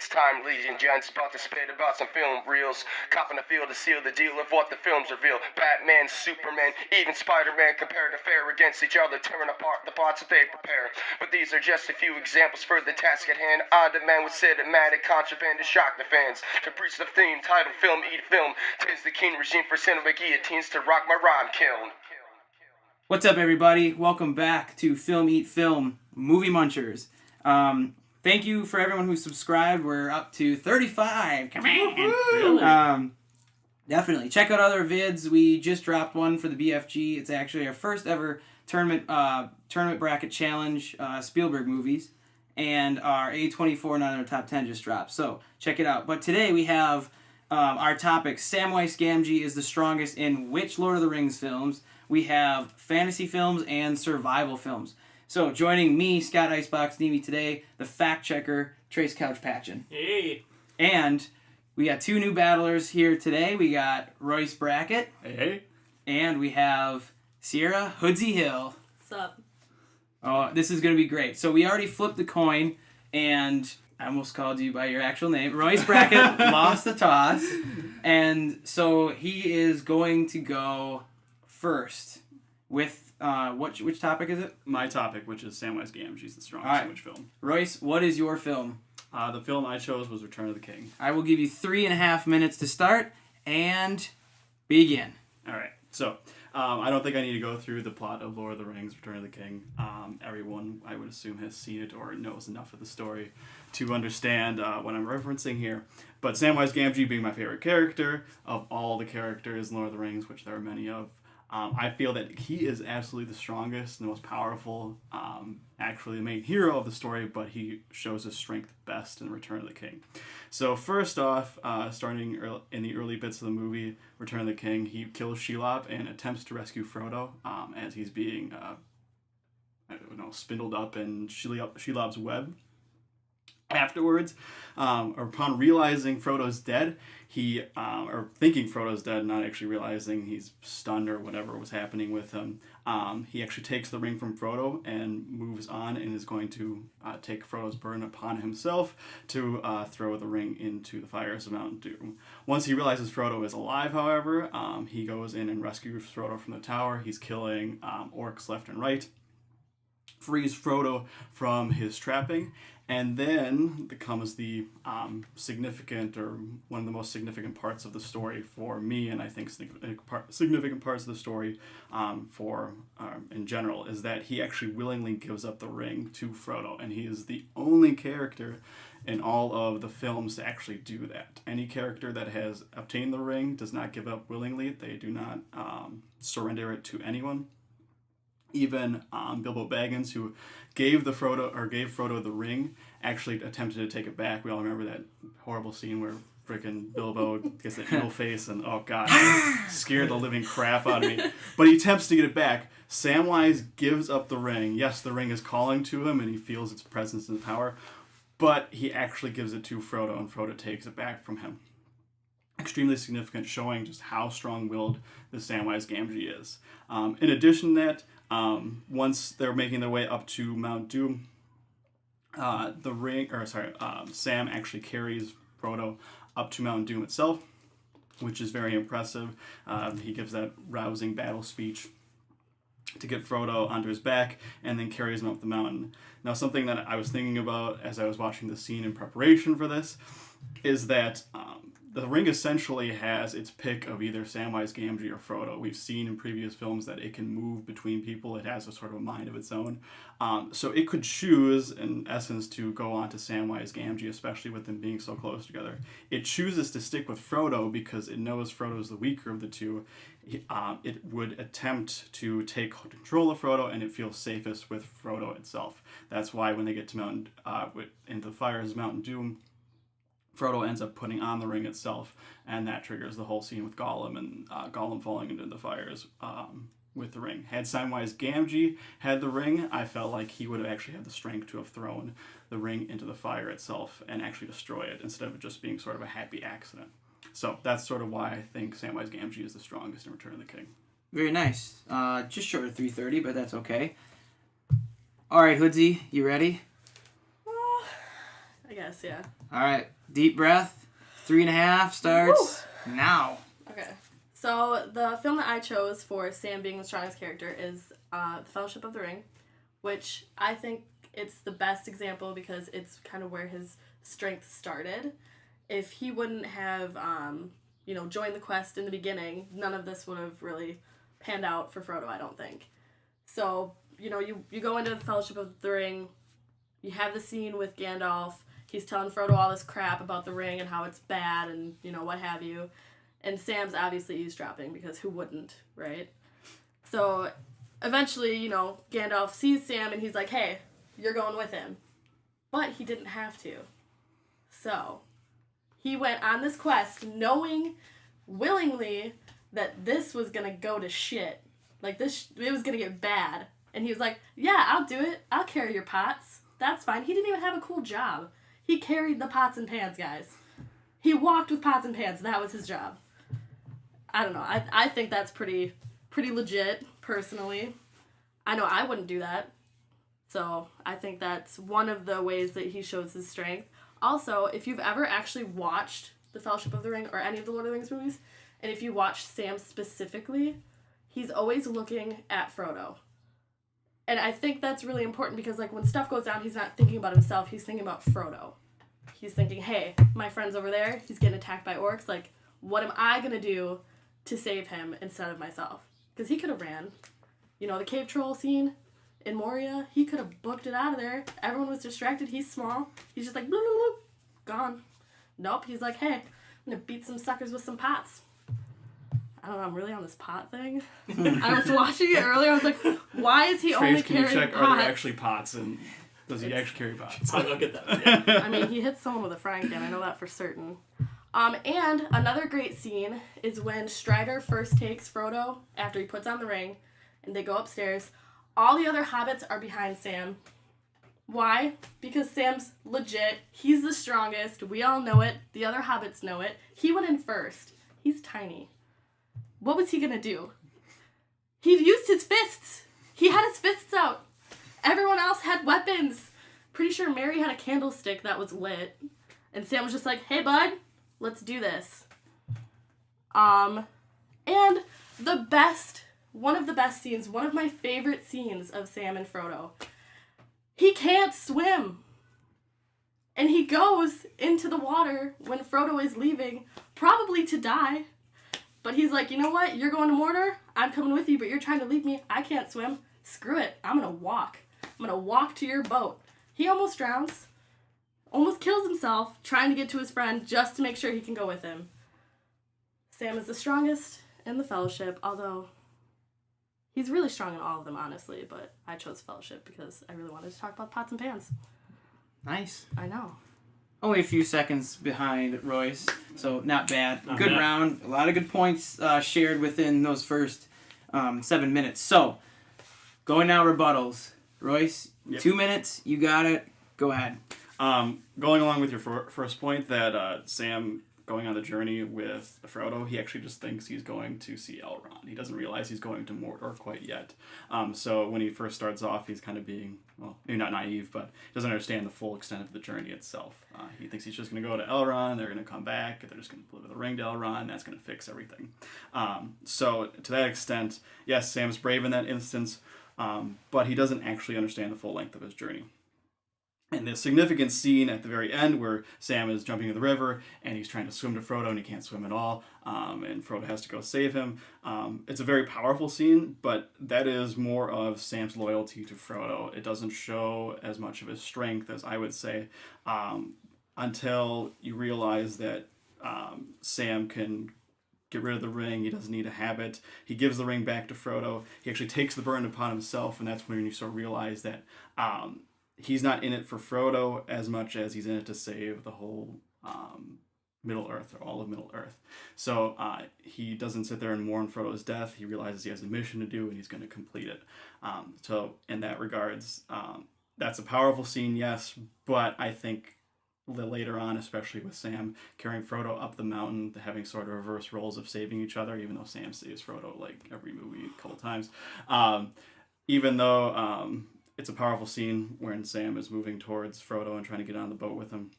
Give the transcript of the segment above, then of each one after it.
It's time, ladies and gents, about to spit about some film reels. Copping the field to seal the deal of what the films reveal. Batman, Superman, even Spider-Man compared to fair against each other, tearing apart the plots that they prepare. But these are just a few examples for the task at hand. On demand with cinematic contraband to shock the fans. To preach the theme, titled Film Eat Film. Tis the keen regime for cinema guillotines to rock my rhyme kiln. What's up, everybody? Welcome back to Film Eat Film, Movie Munchers. Thank you for everyone who subscribed. We're up to 35. Come on. Really? Definitely. Check out other vids. We just dropped one for the BFG. It's actually our first ever tournament bracket challenge, Spielberg movies. And our A24 Not in our Top 10 just dropped. So check it out. But today we have our topic, Samwise Gamgee is the strongest in which Lord of the Rings films? We have fantasy films and survival films. So joining me, Scott Icebox Nemi today, the fact checker, Trace Couch Patchen. Hey. And we got two new battlers here today. We got Royce Brackett. Hey. And we have Sierra Hoodsy Hill. What's up? Oh, this is going to be great. So we already flipped the coin, and I almost called you by your actual name. Royce Brackett lost the toss. And so he is going to go first with which topic is it? My topic, which is Samwise Gamgee's the strongest All right. in which film? Royce, what is your film? The film I chose was Return of the King. I will give you 3.5 minutes to start and begin. All right. So, I don't think I need to go through the plot of Lord of the Rings, Return of the King. Everyone, I would assume, has seen it or knows enough of the story to understand what I'm referencing here. But Samwise Gamgee being my favorite character of all the characters in Lord of the Rings, which there are many of, I feel that he is absolutely the strongest, the most powerful, actually the main hero of the story, but he shows his strength best in Return of the King. So first off, starting in the early bits of the movie, Return of the King, he kills Shelob and attempts to rescue Frodo as he's being, spindled up in Shelob's web. Afterwards, upon realizing Frodo's dead, or thinking Frodo's dead, not actually realizing he's stunned or whatever was happening with him, he actually takes the ring from Frodo and moves on and is going to take Frodo's burden upon himself to throw the ring into the fires of Mount Doom. Once he realizes Frodo is alive, however, he goes in and rescues Frodo from the tower. He's killing orcs left and right, frees Frodo from his trapping, and then comes the significant, or one of the most significant parts of the story for me, and I think significant parts of the story for in general, is that he actually willingly gives up the ring to Frodo, and he is the only character in all of the films to actually do that. Any character that has obtained the ring does not give up willingly. They do not surrender it to anyone. Even Bilbo Baggins, who gave Frodo the ring, actually attempted to take it back. We all remember that horrible scene where freaking Bilbo gets that evil face and, oh god, scared the living crap out of me. But he attempts to get it back. Samwise gives up the ring. Yes, the ring is calling to him and he feels its presence and power, but he actually gives it to Frodo and Frodo takes it back from him. Extremely significant, showing just how strong-willed the Samwise Gamgee is. In addition to that, once they're making their way up to Mount Doom, Sam actually carries Frodo up to Mount Doom itself, which is very impressive. He gives that rousing battle speech to get Frodo onto his back and then carries him up the mountain. Now, something that I was thinking about as I was watching the scene in preparation for this is that the ring essentially has its pick of either Samwise Gamgee or Frodo. We've seen in previous films that it can move between people. It has a sort of a mind of its own. So it could choose, in essence, to go on to Samwise Gamgee, especially with them being so close together. It chooses to stick with Frodo because it knows Frodo's the weaker of the two. It would attempt to take control of Frodo, and it feels safest with Frodo itself. That's why when they get to into the fires of Mount Doom, Frodo ends up putting on the ring itself, and that triggers the whole scene with Gollum and Gollum falling into the fires with the ring. Had Samwise Gamgee had the ring, I felt like he would have actually had the strength to have thrown the ring into the fire itself and actually destroy it instead of it just being sort of a happy accident. So that's sort of why I think Samwise Gamgee is the strongest in Return of the King. Very nice. Just short of 3:30, but that's okay. All right, Hoodsy, you ready? I guess, yeah. All right, deep breath. 3.5 starts now. Okay. So the film that I chose for Sam being the strongest character is The Fellowship of the Ring, which I think it's the best example because it's kind of where his strength started. If he wouldn't have, joined the quest in the beginning, none of this would have really panned out for Frodo, I don't think. So, you go into the Fellowship of the Ring, you have the scene with Gandalf, he's telling Frodo all this crap about the ring and how it's bad and, what have you. And Sam's obviously eavesdropping because who wouldn't, right? So eventually, Gandalf sees Sam and he's like, hey, you're going with him. But he didn't have to. So he went on this quest knowing willingly that this was going to go to shit. Like, it was going to get bad. And he was like, yeah, I'll do it. I'll carry your pots. That's fine. He didn't even have a cool job. He carried the pots and pans, guys. He walked with pots and pans. That was his job. I don't know. I think that's pretty legit, personally. I know I wouldn't do that. So I think that's one of the ways that he shows his strength. Also, if you've ever actually watched The Fellowship of the Ring or any of the Lord of the Rings movies, and if you watch Sam specifically, he's always looking at Frodo. And I think that's really important because, like, when stuff goes down, he's not thinking about himself. He's thinking about Frodo. He's thinking, hey, my friend's over there. He's getting attacked by orcs. Like, what am I going to do to save him instead of myself? Because he could have ran. The cave troll scene in Moria, he could have booked it out of there. Everyone was distracted. He's small. He's just like, bloop, bloop, bloop, gone. Nope. He's like, hey, I'm going to beat some suckers with some pots. I don't know, I'm really on this pot thing. I was watching it earlier, I was like, why is he only can you carrying check, pots? are there actually pots, and does he actually carry pots? I'll get that. Yeah. I mean, he hits someone with a frying pan, I know that for certain. And another great scene is when Strider first takes Frodo after he puts on the ring, and they go upstairs. All the other hobbits are behind Sam. Why? Because Sam's legit. He's the strongest. We all know it. The other hobbits know it. He went in first. He's tiny. What was he gonna do? He used his fists. He had his fists out. Everyone else had weapons. Pretty sure Merry had a candlestick that was lit. And Sam was just like, hey bud, let's do this. And one of the best scenes, one of my favorite scenes of Sam and Frodo. He can't swim. And he goes into the water when Frodo is leaving, probably to die. But he's like, you know what? You're going to Mordor. I'm coming with you, but you're trying to leave me. I can't swim. Screw it. I'm going to walk. I'm going to walk to your boat. He almost drowns. Almost kills himself trying to get to his friend just to make sure he can go with him. Sam is the strongest in the Fellowship, although he's really strong in all of them, honestly. But I chose Fellowship because I really wanted to talk about pots and pans. Nice. I know. Only a few seconds behind Royce, so not bad. Not Good bad. round. A lot of good points shared within those first 7 minutes. So, going now rebuttals. Royce, Yep. 2 minutes. You got it. Go ahead. Going along with your first point that Sam going on the journey with Frodo, he actually just thinks he's going to see Elrond. He doesn't realize he's going to Mordor quite yet. So when he first starts off, he's kind of being, well, maybe not naive, but he doesn't understand the full extent of the journey itself. He thinks he's just going to go to Elrond, they're going to come back, they're just going to deliver the ring to Elrond, that's going to fix everything. So to that extent, yes, Sam's brave in that instance, but he doesn't actually understand the full length of his journey. And the significant scene at the very end where Sam is jumping in the river and he's trying to swim to Frodo and he can't swim at all, and Frodo has to go save him. It's a very powerful scene, but that is more of Sam's loyalty to Frodo. It doesn't show as much of his strength as I would say, until you realize that Sam can get rid of the ring. He doesn't need to have it. He gives the ring back to Frodo. He actually takes the burden upon himself, and that's when you sort of realize that he's not in it for Frodo as much as he's in it to save the whole Middle Earth, or all of Middle Earth. So he doesn't sit there and mourn Frodo's death. He realizes he has a mission to do and he's going to complete it. So in that regards, that's a powerful scene, yes, but I think later on, especially with Sam carrying Frodo up the mountain, having sort of reverse roles of saving each other, even though Sam saves Frodo like every movie a couple times, even though it's a powerful scene when Sam is moving towards Frodo and trying to get on the boat with him.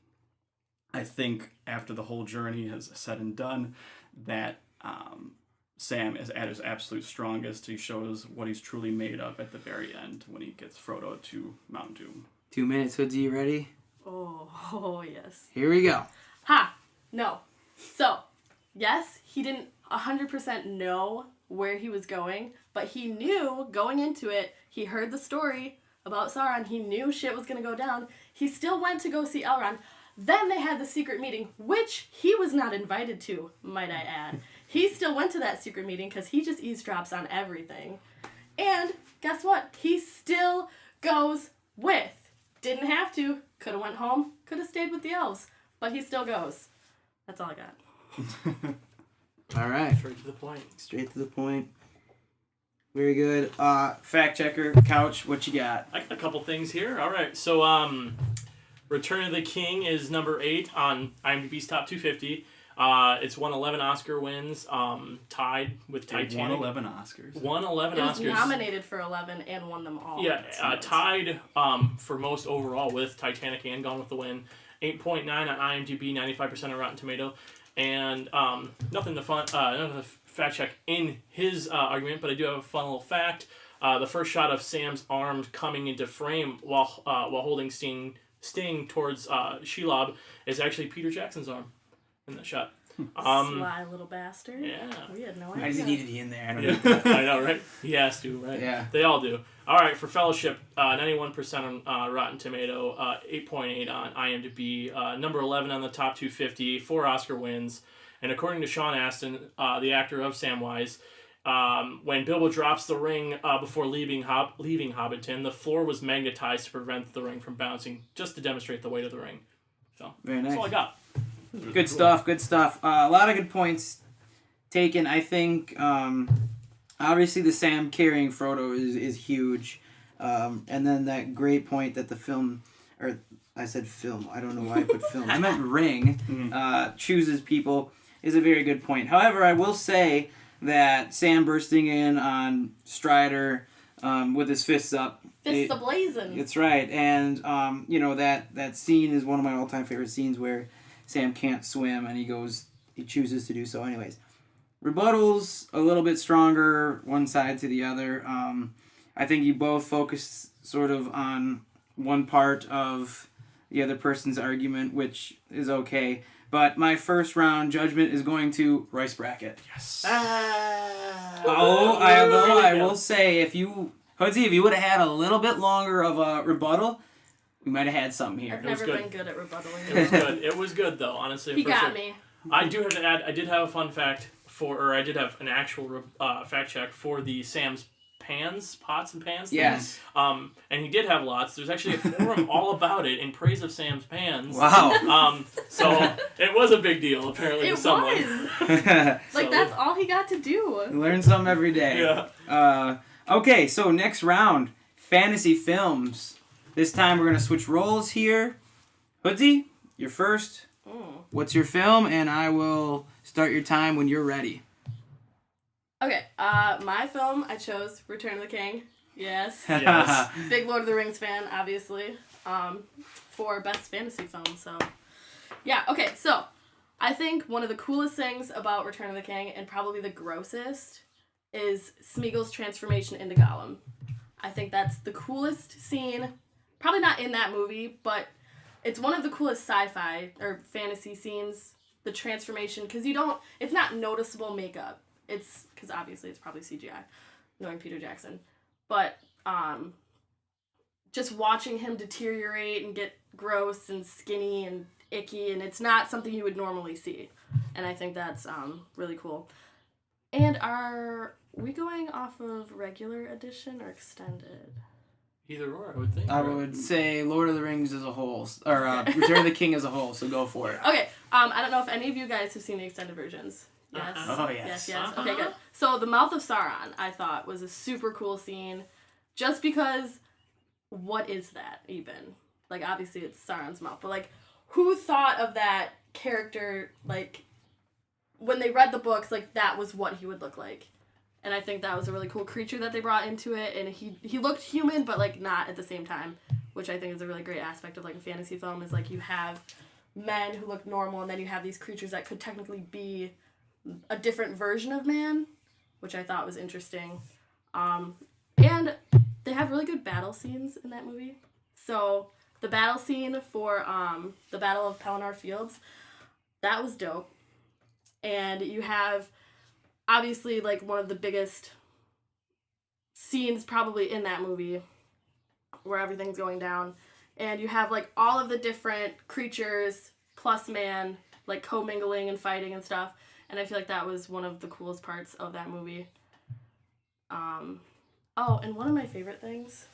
I think after the whole journey is said and done, that Sam is at his absolute strongest. He shows what he's truly made of at the very end when he gets Frodo to Mount Doom. 2 minutes, Hoodie, you ready? Oh, yes. Here we go. Ha! No. So, yes, he didn't 100% know where he was going, but he knew going into it, he heard the story about Sauron, he knew shit was gonna go down. He still went to go see Elrond. Then they had the secret meeting, which he was not invited to, might I add. He still went to that secret meeting because he just eavesdrops on everything. And guess what? He still goes with. Didn't have to. Could have went home. Could have stayed with the elves. But he still goes. That's all I got. All right. Straight to the point. Straight to the point. Very good. Fact checker, Couch, what you got? I got a couple things here. All right. So, Return of the King is number 8 on IMDb's Top 250. It's won 11 Oscar wins, tied with Titanic. It won 11 Oscars. Won 11 It was Oscars. nominated for 11 and won them all. Yeah, tied for most overall with Titanic and Gone with the Wind. 8.9 on IMDb, 95% on Rotten Tomato. And nothing to fact check in his argument, but I do have a fun little fact. The first shot of Sam's arm coming into frame while holding Sting towards Shelob is actually Peter Jackson's arm in that shot. Sly little bastard. Yeah. We had no I idea. just needed you in there. I don't Yeah, know. I know, right? He has to, right? Yeah. They all do. All right, for Fellowship, 91% on Rotten Tomato, 8.8 on IMDb, number 11 on the top 250, 4 Oscar wins, and according to Sean Astin, the actor of Samwise, when Bilbo drops the ring before leaving Hobbiton, the floor was magnetized to prevent the ring from bouncing, just to demonstrate the weight of the ring. So Very that's nice. all I got. Good stuff. Good stuff. A lot of good points taken. I think obviously the Sam carrying Frodo is huge, and then that great point that the film, or I said film. I don't know why I put film. I meant ring. Chooses people is a very good point. However, I will say that Sam bursting in on Strider with his fists up. Fists ablazing. That's right, and that scene is one of my all-time favorite scenes where Sam can't swim and he chooses to do so anyways. Rebuttals a little bit stronger, one side to the other. I think you both focus sort of on one part of the other person's argument, which is okay. But my first round judgment is going to Royce Brackett. Yes. Although I will say, if you would have had a little bit longer of a rebuttal, we might have had something here. I've It was never good. been good at rebuttaling. It was good. It was good, though, honestly. He for got sure. me. I do have to add, I did have a fun fact I did have an actual fact check for the Sam's pots and pans thing. Yes. And he did have lots. There's actually a forum all about it in praise of Sam's pans. Wow. So it was a big deal, apparently, It to someone. was. Like, So- that's all he got to do. Learn something every day. Yeah. Okay, so next round, fantasy films. This time we're going to switch roles here. Hoodie, you're first. What's your film? And I will start your time when you're ready. Okay, my film, I chose Return of the King. Yes. Yes. Big Lord of the Rings fan, obviously. For best fantasy film, so. Yeah, okay, so. I think one of the coolest things about Return of the King, and probably the grossest, is Smeagol's transformation into Gollum. I think that's the coolest scene. Probably not in that movie, but it's one of the coolest sci-fi or fantasy scenes. The transformation, because it's not noticeable makeup. It's, because obviously it's probably CGI, knowing Peter Jackson. But, just watching him deteriorate and get gross and skinny and icky, and it's not something you would normally see. And I think that's, really cool. And are we going off of regular edition or extended? Either or, I would think. I would say Lord of the Rings as a whole, or Return of the King as a whole, so go for it. Okay, I don't know if any of you guys have seen the extended versions. Yes. Oh, yes. Yes. Okay, good. So the Mouth of Sauron, I thought, was a super cool scene, just because, what is that even? Like, obviously it's Sauron's mouth, but like, who thought of that character? Like, when they read the books, like that was what he would look like, and I think that was a really cool creature that they brought into it, and he looked human, but like not at the same time, which I think is a really great aspect of like a fantasy film. Is like you have men who look normal, and then you have these creatures that could technically be a different version of man, which I thought was interesting. And they have really good battle scenes in that movie. So the battle scene for the Battle of Pelennor Fields, that was dope. And you have obviously like one of the biggest scenes probably in that movie where everything's going down. And you have like all of the different creatures plus man like commingling and fighting and stuff. And I feel like that was one of the coolest parts of that movie. Oh, and one of my favorite things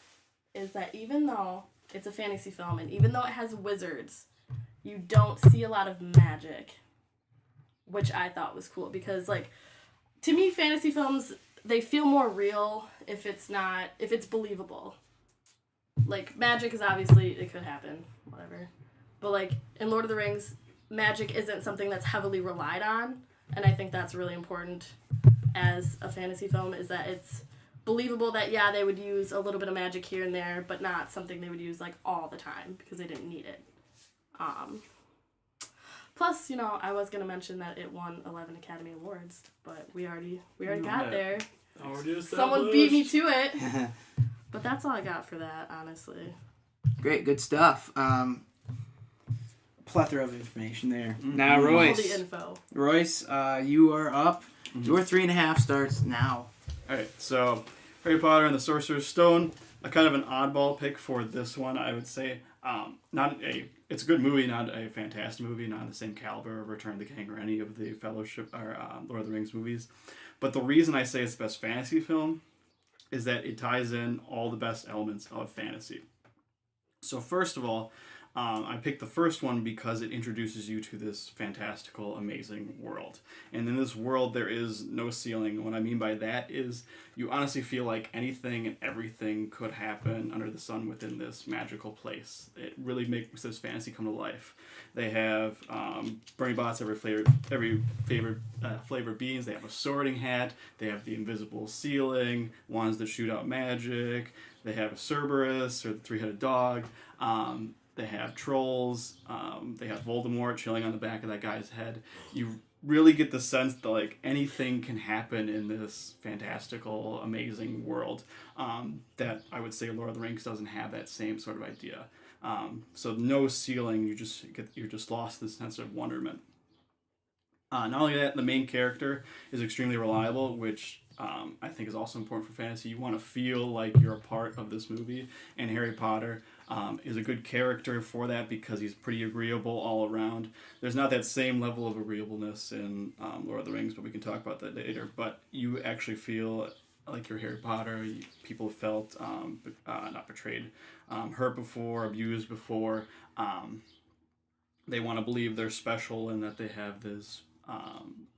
is that even though it's a fantasy film and even though it has wizards, you don't see a lot of magic, which I thought was cool because, like, to me, fantasy films, they feel more real if it's believable. Like, magic is obviously, it could happen, whatever. But, like, in Lord of the Rings, magic isn't something that's heavily relied on, and I think that's really important as a fantasy film, is that it's believable that, yeah, they would use a little bit of magic here and there, but not something they would use, like, all the time, because they didn't need it. Plus, you know, I was going to mention that it won 11 Academy Awards, but we already got there. Someone beat me to it. But that's all I got for that, honestly. Great, good stuff. Plethora of information there. Now, Royce. All the info. Royce, you are up. Your 3.5 starts now. All right, so Harry Potter and the Sorcerer's Stone, a kind of an oddball pick for this one, I would say. It's a good movie, not a fantastic movie, not the same caliber of Return of the King or any of the Fellowship or Lord of the Rings movies. But the reason I say it's the best fantasy film is that it ties in all the best elements of fantasy. So first of all, I picked the first one because it introduces you to this fantastical, amazing world. And in this world, there is no ceiling. What I mean by that is you honestly feel like anything and everything could happen under the sun within this magical place. It really makes this fantasy come to life. They have Bernie Bott's every favorite flavor beans. They have a sorting hat. They have the invisible ceiling, wands that shoot out magic. They have a Cerberus, or the three-headed dog. They have trolls. They have Voldemort chilling on the back of that guy's head. You really get the sense that like anything can happen in this fantastical, amazing world. That I would say Lord of the Rings doesn't have that same sort of idea. So no ceiling. You're just lost in this sense of wonderment. Not only that, the main character is extremely reliable, which I think is also important for fantasy. You want to feel like you're a part of this movie, and Harry Potter is a good character for that because he's pretty agreeable all around. There's not that same level of agreeableness in Lord of the Rings, but we can talk about that later. But you actually feel like you're Harry Potter. People felt not betrayed, hurt before, abused before. They want to believe they're special and that they have this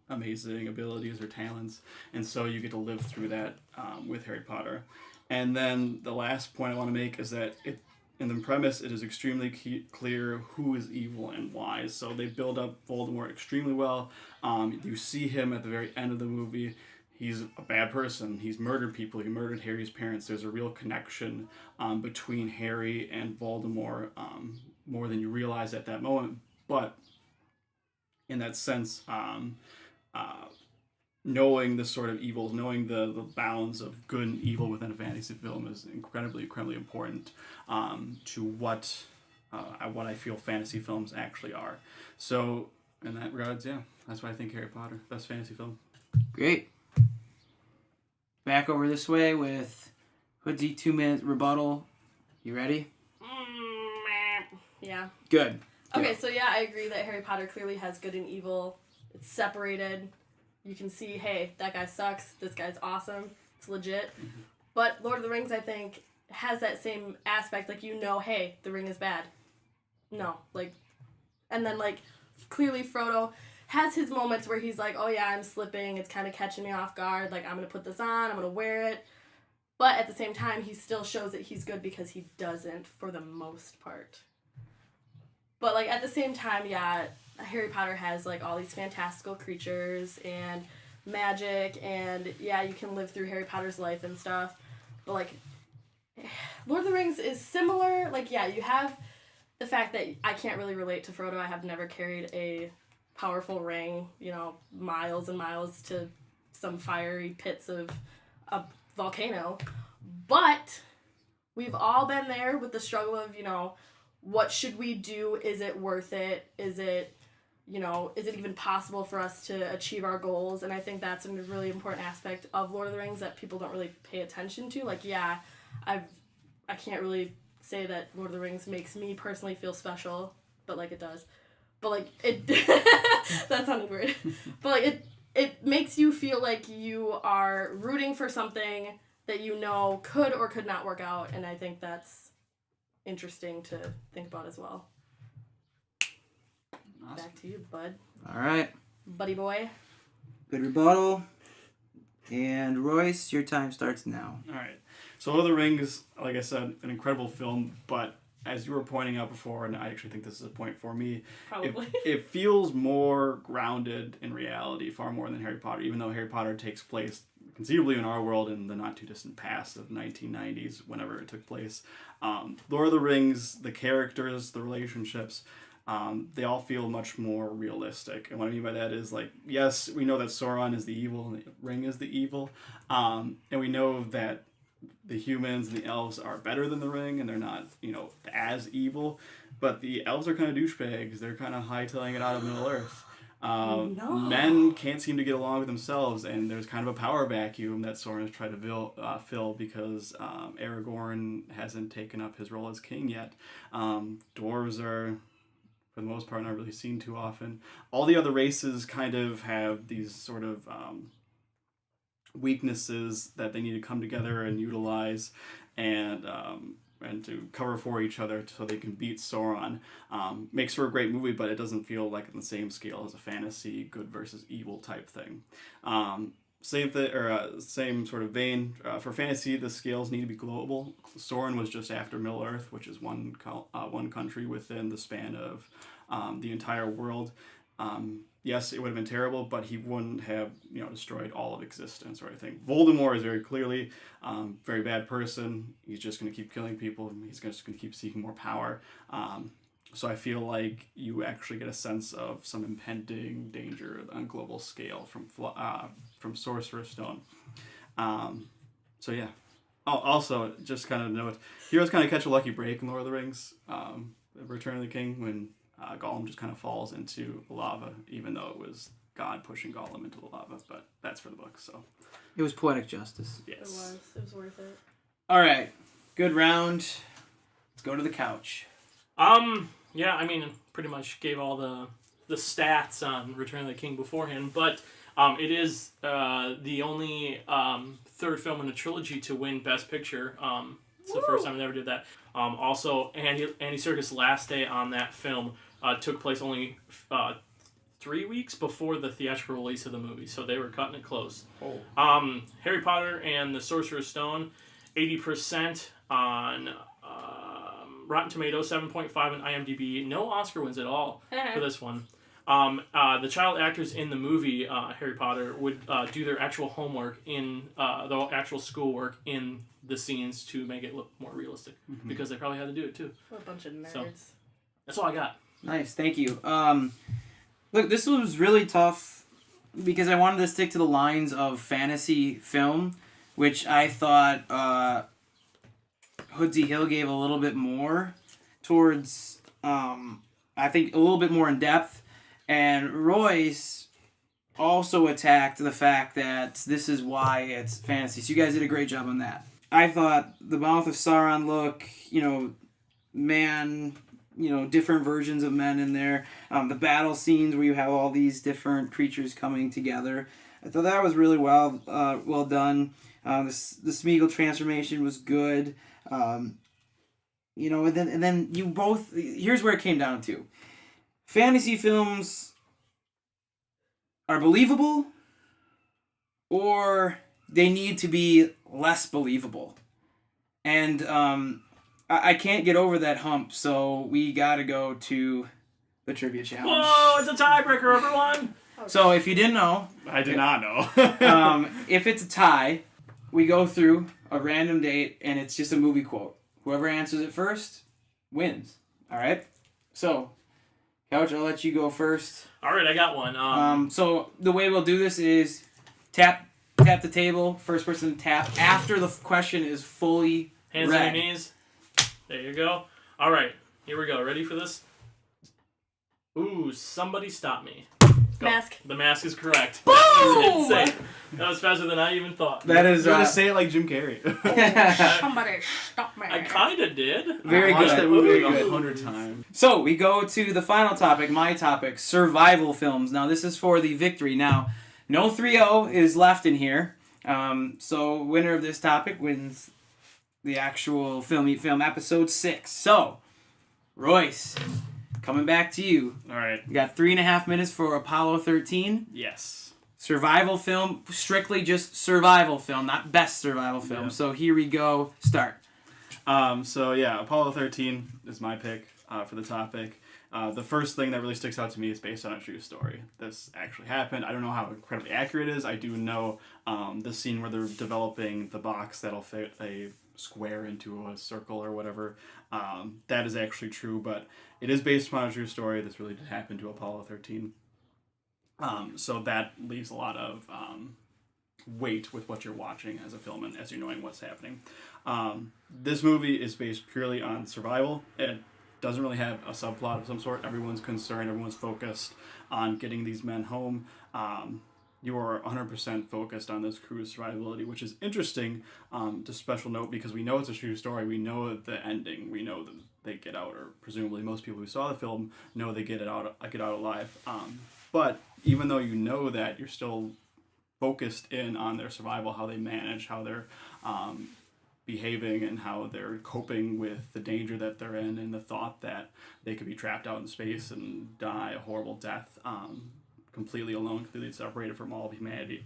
amazing abilities or talents, and so you get to live through that with Harry Potter. And then the last point I want to make is that in the premise, it is extremely clear who is evil and why. So they build up Voldemort extremely well. You see him at the very end of the movie. He's a bad person. He's murdered people. He murdered Harry's parents. There's a real connection between Harry and Voldemort, more than you realize at that moment. But in that sense, knowing the sort of evils, knowing the bounds of good and evil within a fantasy film is incredibly important to what I feel fantasy films actually are. So in that regards, yeah, that's why I think Harry Potter, best fantasy film. Great. Back over this way with Hoodie, 2-minute rebuttal. You ready? Yeah. Good. Okay, so yeah, I agree that Harry Potter clearly has good and evil. It's separated. You can see, hey, that guy sucks. This guy's awesome. It's legit. Mm-hmm. But Lord of the Rings, I think, has that same aspect. Like, you know, hey, the ring is bad. No. Like, and then, like, clearly Frodo has his moments where he's like, oh yeah, I'm slipping. It's kind of catching me off guard. Like, I'm going to put this on. I'm going to wear it. But at the same time, he still shows that he's good because he doesn't for the most part. But, like, at the same time, yeah, Harry Potter has, like, all these fantastical creatures and magic, and, yeah, you can live through Harry Potter's life and stuff. But, like, Lord of the Rings is similar. Like, yeah, you have the fact that I can't really relate to Frodo. I have never carried a powerful ring, miles and miles to some fiery pits of a volcano. But we've all been there with the struggle of, what should we do? Is it worth it? Is it even possible for us to achieve our goals? And I think that's a really important aspect of Lord of the Rings that people don't really pay attention to. Like, yeah, I can't really say that Lord of the Rings makes me personally feel special, but like it does. But like it, that sounded weird. But like it makes you feel like you are rooting for something that could or could not work out, and I think that's interesting to think about as well. Awesome. Back to you, bud. All right. Buddy boy. Good rebuttal. And Royce, your time starts now. All right. So Lord of the Rings, like I said, an incredible film, but as you were pointing out before, and I actually think this is a point for me, Probably. it feels more grounded in reality, far more than Harry Potter, even though Harry Potter takes place conceivably in our world in the not too distant past of 1990s, whenever it took place. Lord of the Rings, the characters, the relationships, they all feel much more realistic. And what I mean by that is, like, yes, we know that Sauron is the evil and the ring is the evil, and we know that the humans and the elves are better than the ring, and they're not, as evil. But the elves are kind of douchebags. They're kind of hightailing it out of Middle-earth. No. Men can't seem to get along with themselves, and there's kind of a power vacuum that Sauron has tried to fill because Aragorn hasn't taken up his role as king yet. Dwarves are, for the most part, not really seen too often. All the other races kind of have these sort of weaknesses that they need to come together and utilize and to cover for each other so they can beat Sauron. Makes for a great movie, but it doesn't feel like on the same scale as a fantasy good versus evil type thing. Same sort of vein. For fantasy, the scales need to be global. Sauron was just after Middle-earth, which is one country within the span of the entire world. Yes, it would have been terrible, but he wouldn't have, destroyed all of existence or anything. Voldemort is very clearly very bad person. He's just going to keep killing people. He's just going to keep seeking more power. So I feel like you actually get a sense of some impending danger on a global scale from Sorcerer's Stone. So yeah. Oh, also, just kind of note, heroes kind of catch a lucky break in Lord of the Rings, Return of the King, when Gollum just kind of falls into the lava, even though it was God pushing Gollum into the lava. But that's for the book, so. It was poetic justice. Yes. It was worth it. All right. Good round. Let's go to the couch. Yeah, I mean, pretty much gave all the stats on Return of the King beforehand, but it is the only third film in a trilogy to win Best Picture. It's the first time they ever did that. Also, Andy Serkis' last day on that film took place only 3 weeks before the theatrical release of the movie, so they were cutting it close. Oh. Harry Potter and the Sorcerer's Stone, 80% on Rotten Tomatoes, 7.5 on IMDb. No Oscar wins at all for this one. The child actors in the movie Harry Potter would do their actual homework in the actual schoolwork in the scenes to make it look more realistic, because they probably had to do it too. What a bunch of nerds. So, that's all I got. Nice, thank you. Look, this was really tough because I wanted to stick to the lines of fantasy film, which I thought Hoodsy Hill gave a little bit more towards, I think, a little bit more in depth. And Royce also attacked the fact that this is why it's fantasy. So you guys did a great job on that. I thought the Mouth of Sauron look, man, different versions of men in there. The battle scenes where you have all these different creatures coming together. I thought that was really well done. The Smeagol transformation was good. And then you both. Here's where it came down to: fantasy films are believable, or they need to be less believable. And I can't get over that hump, so we gotta go to the trivia challenge. Whoa, it's a tiebreaker, everyone! So if you didn't know, I did not know. if it's a tie, we go through a random date, and it's just a movie quote. Whoever answers it first wins. All right. So, Couch, I'll let you go first. All right, I got one. So the way we'll do this is tap the table. First person to tap after the question is fully Hands read. on your knees. There you go. All right, here we go. Ready for this? Ooh, somebody stop me. Go. Mask. The mask is correct. Boom! That was insane. That was faster than I even thought. That is You're gonna say it like Jim Carrey. Somebody stop me. I kind of did. Very I watched good. that movie Very like good. 100 times. So we go to the final topic, my topic, survival films. Now this is for the victory. Now, no 3-0 is left in here. So winner of this topic wins the actual Film Eat Film episode 6. So, Royce, coming back to you. All right. You got 3.5 minutes for Apollo 13. Yes. Survival film, strictly just survival film, not best survival film. Yeah. So here we go. Start. So yeah, Apollo 13 is my pick for the topic. The first thing that really sticks out to me is based on a true story. This actually happened. I don't know how incredibly accurate it is. I do know the scene where they're developing the box that'll fit a square into a circle or whatever. That is actually true, but it is based upon a true story. This really did happen to Apollo 13. So that leaves a lot of weight with what you're watching as a film and as you're knowing what's happening. This movie is based purely on survival. It doesn't really have a subplot of some sort. Everyone's concerned, everyone's focused on getting these men home. You are 100% focused on this crew's survivability, which is interesting to special note because we know it's a true story. We know the ending. We know that they get out, or presumably most people who saw the film know they get out alive. But even though you know that, you're still focused in on their survival, how they manage, how they're behaving, and how they're coping with the danger that they're in, and the thought that they could be trapped out in space and die a horrible death, completely alone, completely separated from all of humanity.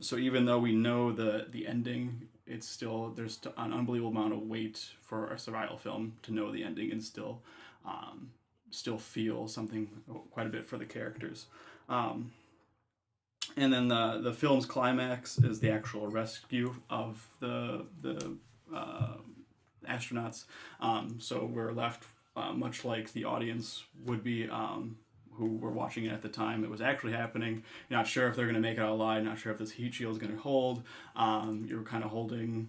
So even though we know the ending, it's still, there's an unbelievable amount of weight for a survival film to know the ending and still feel something quite a bit for the characters. And then the film's climax is the actual rescue of the astronauts. So we're left much like the audience would be, who were watching it at the time. It was actually happening. You're not sure if they're going to make it out alive. Not sure if this heat shield is going to hold. You're kind of hoping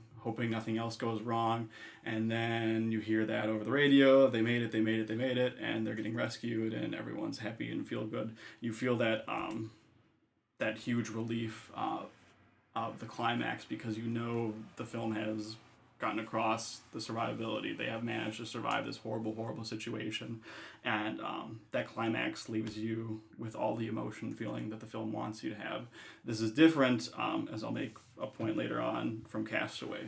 nothing else goes wrong. And then you hear that over the radio. They made it, and they're getting rescued, and everyone's happy and feel good. You feel that that huge relief of the climax because you know the film has gotten across the survivability. They have managed to survive this horrible, horrible situation. And that climax leaves you with all the emotion feeling that the film wants you to have. This is different, as I'll make a point later on, from Castaway.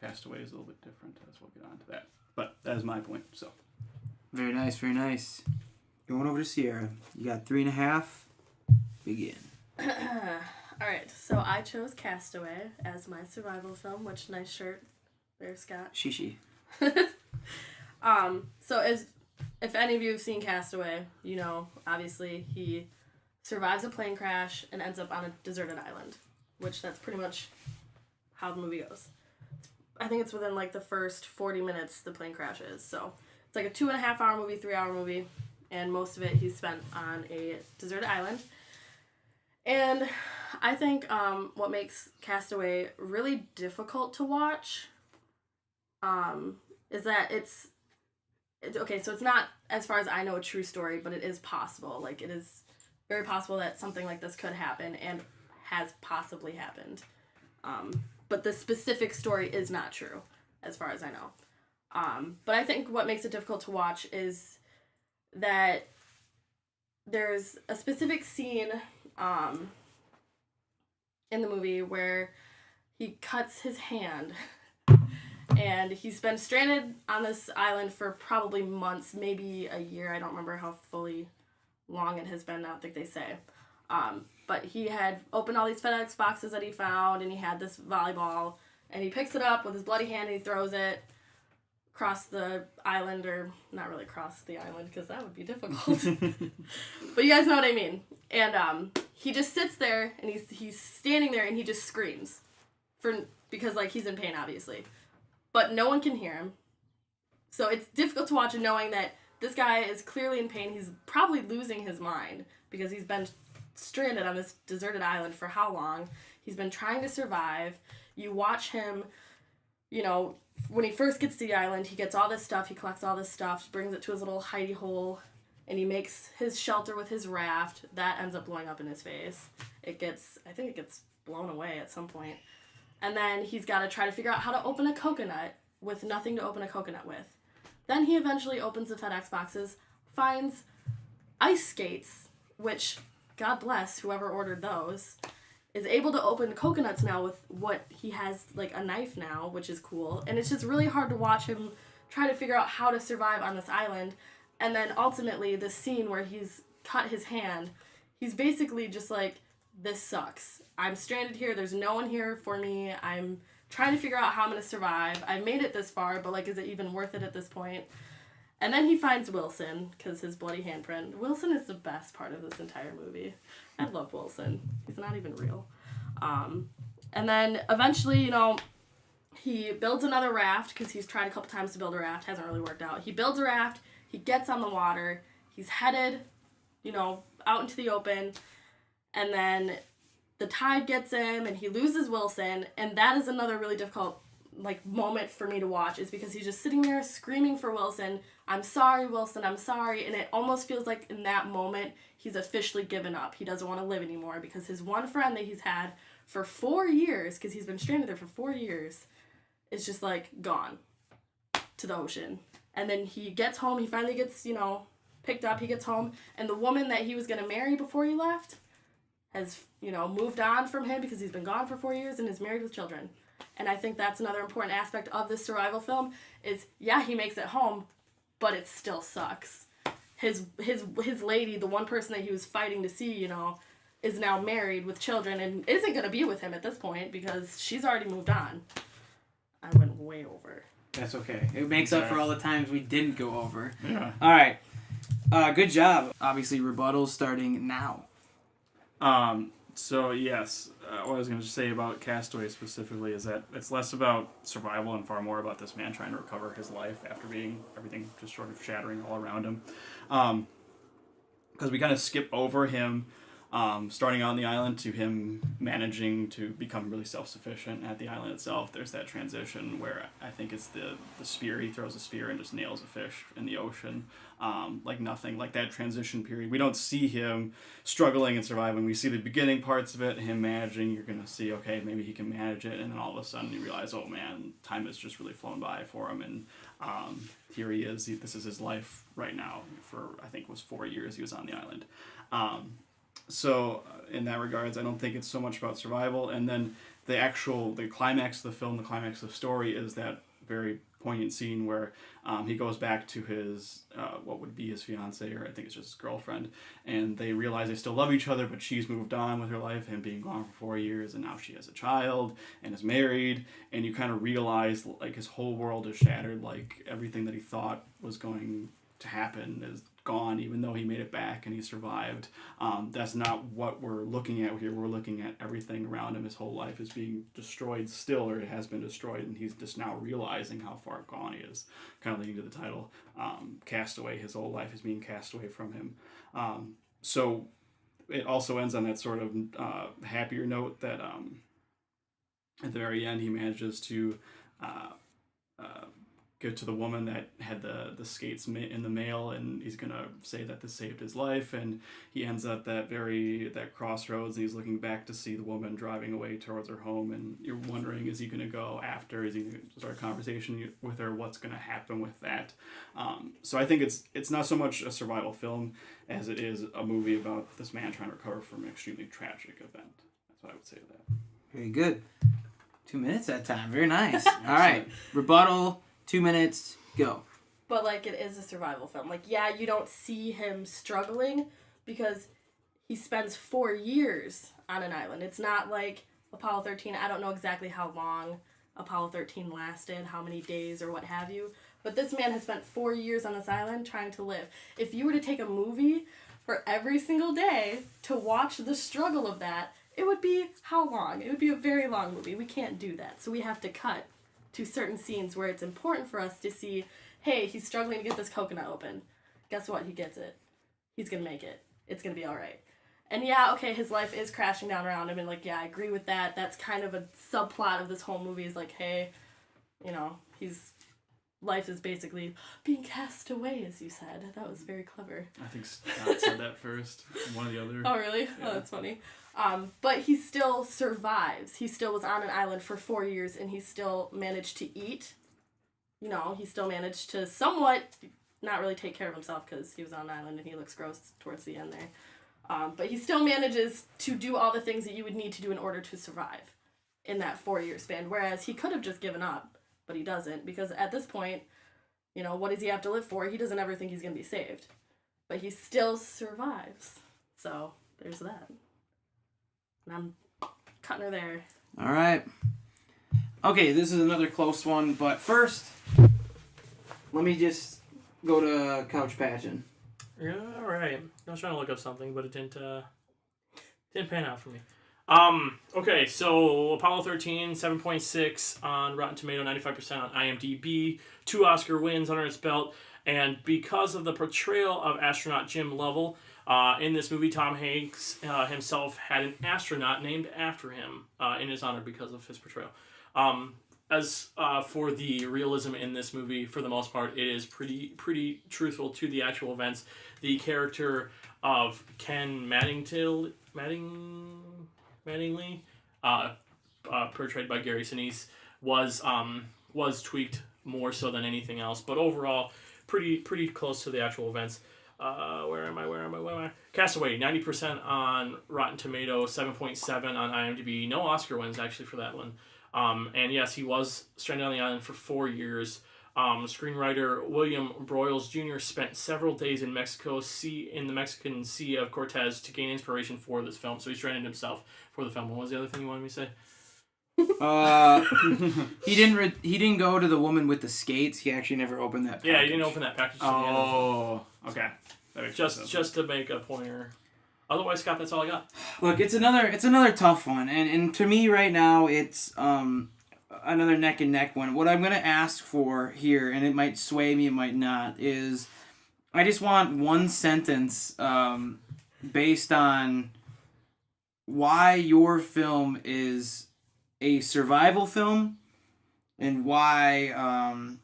Castaway is a little bit different, as we'll get on to that. But that is my point, so. Very nice, very nice. Going over to Sierra. You got 3.5. Begin. Alright, so I chose Castaway as my survival film, which nice shirt there, Scott. Shishi. So if any of you have seen Castaway, you know, obviously he survives a plane crash and ends up on a deserted island, which that's pretty much how the movie goes. I think it's within like the first 40 minutes the plane crashes. So it's like a 2.5 hour movie, 3 hour movie, and most of it he's spent on a deserted island. And I think what makes Castaway really difficult to watch is that it's okay, so it's not, as far as I know, a true story, but it is possible. Like, it is very possible that something like this could happen and has possibly happened. But the specific story is not true, as far as I know. But I think what makes it difficult to watch is that there's a specific scene in the movie where he cuts his hand and he's been stranded on this island for probably months, maybe a year. I don't remember how fully long it has been. I don't think they say. But he had opened all these FedEx boxes that he found, and he had this volleyball, and he picks it up with his bloody hand and he throws it across the island, or not really across the island because that would be difficult. But you guys know what I mean. And he just sits there and he's standing there and he just screams because like he's in pain, obviously. But no one can hear him. So it's difficult to watch and knowing that this guy is clearly in pain. He's probably losing his mind because he's been stranded on this deserted island for how long? He's been trying to survive. You watch him, you know, when he first gets to the island, he gets all this stuff, he collects all this stuff, brings it to his little hidey hole, and he makes his shelter with his raft. That ends up blowing up in his face. I think it gets blown away at some point. And then he's got to try to figure out how to open a coconut with nothing to open a coconut with. Then he eventually opens the FedEx boxes, finds ice skates, which, God bless whoever ordered those, is able to open coconuts now with what he has, like a knife now, which is cool. And it's just really hard to watch him try to figure out how to survive on this island. And then ultimately, the scene where he's cut his hand, he's basically just like, this sucks. I'm stranded here. There's no one here for me. I'm trying to figure out how I'm going to survive. I've made it this far, but, like, is it even worth it at this point? And then he finds Wilson, because his bloody handprint. Wilson is the best part of this entire movie. I love Wilson. He's not even real. And then eventually, you know, he builds another raft, because he's tried a couple times to build a raft. Hasn't really worked out. He builds a raft. He gets on the water. He's headed, you know, out into the open. And then the tide gets him, and he loses Wilson, and that is another really difficult, like, moment for me to watch, is because he's just sitting there screaming for Wilson, I'm sorry, Wilson, I'm sorry, and it almost feels like in that moment, he's officially given up. He doesn't want to live anymore, because his one friend that he's had for 4 years, because he's been stranded there for 4 years, is just, like, gone to the ocean. And then he gets home, he finally gets, you know, picked up, he gets home, and the woman that he was going to marry before he left has, you know, moved on from him because he's been gone for 4 years and is married with children. And I think that's another important aspect of this survival film is, yeah, he makes it home, but it still sucks. His lady, the one person that he was fighting to see, you know, is now married with children and isn't going to be with him at this point because she's already moved on. I went way over. That's okay. It makes up for all the times we didn't go over. Yeah. All right. Good job. Obviously, rebuttals starting now. So yes, what I was going to say about Castaway specifically is that it's less about survival and far more about this man trying to recover his life after being everything just sort of shattering all around him. Because we kind of skip over him starting on the island to him managing to become really self-sufficient at the island itself. There's that transition where I think it's the spear. He throws a spear and just nails a fish in the ocean. Like nothing, like that transition period. We don't see him struggling and surviving. We see the beginning parts of it, him managing. You're going to see, okay, maybe he can manage it. And then all of a sudden you realize, oh man, time has just really flown by for him. And here he is. This is his life right now for, I think it was 4 years he was on the island. So in that regards, I don't think it's so much about survival. And then the climax of the film, the climax of the story is that very poignant scene where he goes back to his, what would be his fiance, or I think it's just his girlfriend, and they realize they still love each other, but she's moved on with her life, him being gone for 4 years, and now she has a child and is married, and you kind of realize like his whole world is shattered, like everything that he thought was going to happen is gone, even though he made it back and he survived. That's not what we're looking at here. We're looking at everything around him. His whole life is being destroyed still, or it has been destroyed, and he's just now realizing how far gone he is, kind of leading to the title. Castaway, his whole life is being cast away from him. So it also ends on that sort of happier note that at the very end he manages to go to the woman that had the skates in the mail, and he's gonna say that this saved his life, and he ends at that crossroads, and he's looking back to see the woman driving away towards her home, and you're wondering, is he gonna go after? Is he gonna start a conversation with her? What's gonna happen with that? So I think it's not so much a survival film as it is a movie about this man trying to recover from an extremely tragic event. That's what I would say to that. Very good. 2 minutes that time. Very nice. All right. Rebuttal. 2 minutes, go. But, like, it is a survival film. Like, yeah, you don't see him struggling because he spends 4 years on an island. It's not like Apollo 13. I don't know exactly how long Apollo 13 lasted, how many days or what have you. But this man has spent 4 years on this island trying to live. If you were to take a movie for every single day to watch the struggle of that, it would be how long? It would be a very long movie. We can't do that. So we have to cut to certain scenes where it's important for us to see hey, he's struggling to get this coconut open. Guess what? He gets it. He's gonna make it. It's gonna be all right. And yeah, okay, his life is crashing down around him, and like, yeah, I agree with that. That's kind of a subplot of this whole movie. Is like, hey, you know, life is basically being cast away, as you said. That was very clever. I think Scott said that first. One or the other. Oh, really? Yeah. Oh, that's funny. But he still survives. He still was on an island for 4 years, and he still managed to eat. You know, he still managed to somewhat not really take care of himself because he was on an island and he looks gross towards the end there. But he still manages to do all the things that you would need to do in order to survive in that 4-year span. Whereas he could have just given up, but he doesn't, because at this point, you know, what does he have to live for? He doesn't ever think he's going to be saved. But he still survives. So, there's that. And I'm cutting her there. All right. Okay, this is another close one, but first, let me just go to Couch Patchin'. Yeah, all right. I was trying to look up something, but it didn't pan out for me. Okay, so Apollo 13, 7.6 on Rotten Tomato, 95% on IMDb, 2 Oscar wins under its belt, and because of the portrayal of astronaut Jim Lovell, in this movie, Tom Hanks himself had an astronaut named after him in his honor because of his portrayal. As for the realism in this movie, for the most part, it is pretty truthful to the actual events. The character of Ken Mattingly, portrayed by Gary Sinise, was tweaked more so than anything else. But overall, pretty close to the actual events. Where am I? Castaway, 90% on Rotten Tomatoes, 7.7 on IMDb. No Oscar wins, actually, for that one. And yes, he was stranded on the island for 4 years. Screenwriter William Broyles Jr. spent several days in the Mexican Sea of Cortez to gain inspiration for this film. So he stranded himself for the film. What was the other thing you wanted me to say? He didn't go to the woman with the skates. He actually never opened that package. Yeah, he didn't open that package. Oh, okay. That makes sense. Just to make a pointer. Otherwise, Scott, that's all I got. Look, it's another tough one, and to me right now it's another neck and neck one. What I'm gonna ask for here, and it might sway me, it might not, is I just want one sentence based on why your film is a survival film and why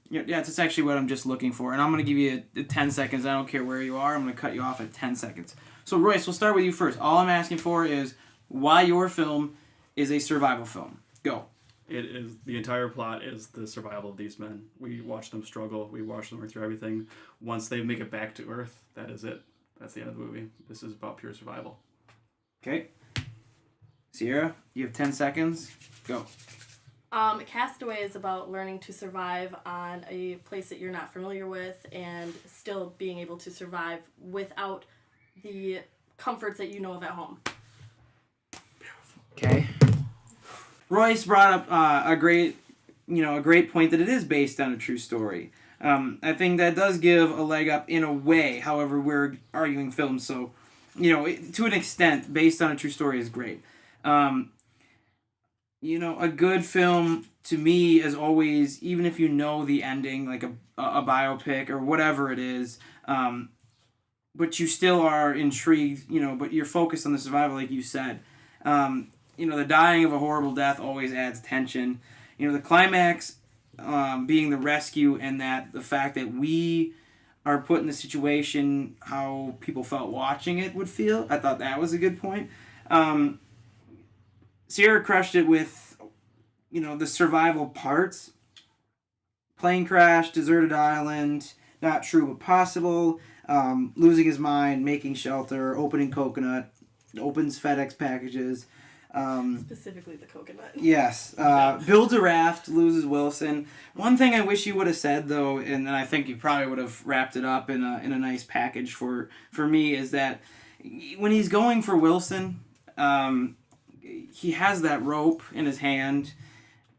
that's actually what I'm just looking for. And I'm gonna give you 10 seconds. I don't care where you are. I'm gonna cut you off at 10 seconds. So Royce, we'll start with you first. All I'm asking for is why your film is a survival film. Go. It is, the entire plot is the survival of these men. We watch them struggle. We watch them work through everything. Once they make it back to Earth, that is it. That's the end of the movie. This is about pure survival. Okay. Sierra, you have 10 seconds. Go. Castaway is about learning to survive on a place that you're not familiar with and still being able to survive without the comforts that you know of at home. Okay. Royce brought up a great point that it is based on a true story. I think that does give a leg up in a way. However, we're arguing films, so to an extent, based on a true story is great. A good film to me is always, even if you know the ending, like a biopic or whatever it is, but you still are intrigued, but you're focused on the survival, like you said. The dying of a horrible death always adds tension. The climax being the rescue, and that the fact that we are put in the situation how people felt watching it would feel. I thought that was a good point. Sierra crushed it with, the survival parts. Plane crash, deserted island, not true but possible, losing his mind, making shelter, opening coconut, opens FedEx packages. Specifically the coconut. Yes. Builds a raft, loses Wilson. One thing I wish you would have said, though, and I think you probably would have wrapped it up in a nice package for me, is that when he's going for Wilson, he has that rope in his hand.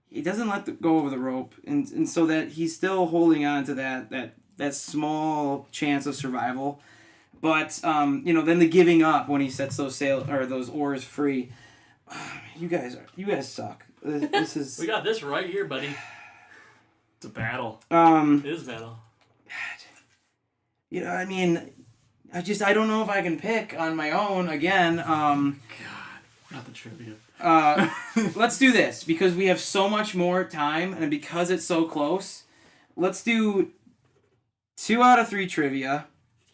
He doesn't let go of the rope, and so that he's still holding on to that small chance of survival. But then the giving up when he sets those oars free. You guys suck. This is. We got this right here, buddy. It's a battle. It is a battle. I mean, I don't know if I can pick on my own again. God, not the trivia. Let's do this because we have so much more time, and because it's so close, let's do 2 out of 3 trivia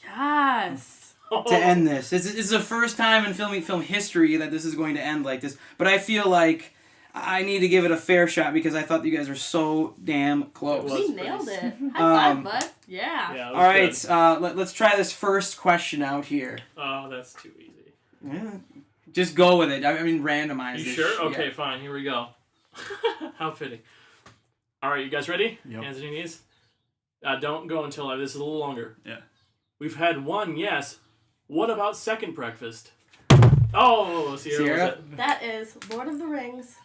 Yes. to end this. It's the first time in film history that this is going to end like this. But I feel like I need to give it a fair shot because I thought you guys were so damn close. It was We pretty nailed it. High five, bud. Yeah. Yeah, it was All right, good. let's try this first question out here. Oh, that's too easy. Yeah. Just go with it. I mean, randomize You this. sure? Okay, Yeah. fine. Here we go. How fitting. All right, you guys ready? Yep. Hands on your knees. Don't go until this is a little longer. Yeah. We've had one yes. What about second breakfast? Oh, Sierra. Sierra? Was it? That is Lord of the Rings,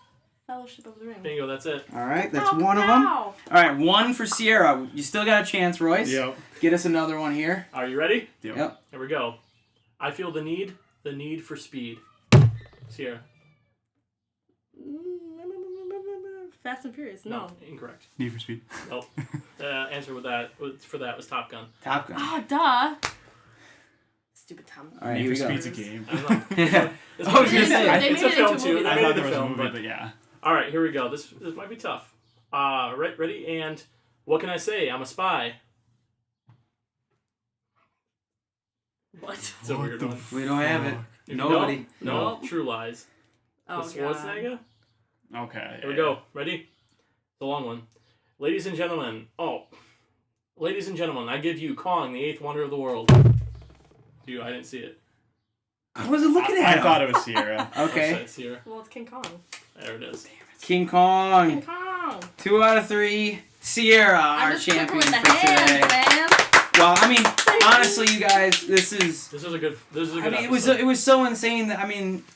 Fellowship of the Ring. Bingo, that's it. All right, that's Oh, one of them. wow. All right, one for Sierra. You still got a chance, Royce. Yep. Get us another one here. Are you ready? Yep. Here we go. I feel the need for speed. Sierra. Fast and Furious. No. Incorrect. Need for Speed. Nope. Answer for that was Top Gun. Top Gun. Oh, duh. Stupid Tom. All right, Need here for we go. Speed's a game. I don't know. Yeah. It's I was gonna say, they it's made a it film into a too. movie. They I made thought it there a was a film, movie, but but yeah. all right, here we go. This might be tough. Ready and what can I say? I'm a spy. What? It's a weird one. We don't have it. fuck? If you Nobody. don't, no. True Lies. Oh, With God. Schwarzenegger. Okay. Here we go. Ready? It's a long one. Ladies and gentlemen. Ladies and gentlemen, I give you Kong, the 8th wonder of the world. I didn't see it. I wasn't looking I at him. thought it was Sierra. Okay. It's here. Well, it's King Kong. There it is. King Kong. King Kong. 2 out of 3. Sierra, I'm our just quicker champion with the for hands, today. man. Well, I mean, honestly, you guys, this is. This was a good. This was a I good. mean, episode. it was so insane that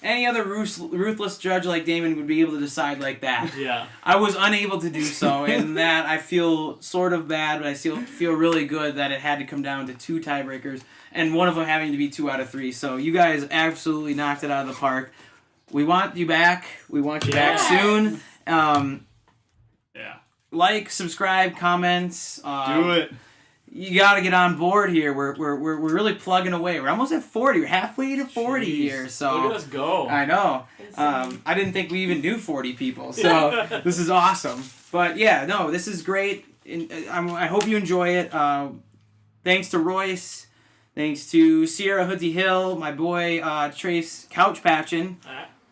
any other ruthless judge like Damon would be able to decide like that. Yeah. I was unable to do so, and that I feel sort of bad, but I still feel really good that it had to come down to 2 tiebreakers, and one of them having to be 2 out of 3. So you guys absolutely knocked it out of the park. We want you back. We want you back Yes. soon. Yeah. Like, subscribe, comments. Do it. You got to get on board here. We're really plugging away. We're almost at 40. We're halfway to 40 Jeez. here. So Look at us go. I know. Insane. I didn't think we even knew 40 people, so this is awesome. But yeah, no, this is great. I hope you enjoy it. Thanks to Royce. Thanks to Sierra Hoodsey Hill, my boy Trace Couch Patchin,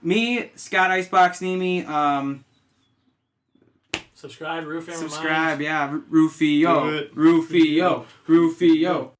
me, Scott Icebox Nemi. Subscribe, Roof Hammer Subscribe, Minds. yeah, Rufio, Do it. Rufio, Rufio.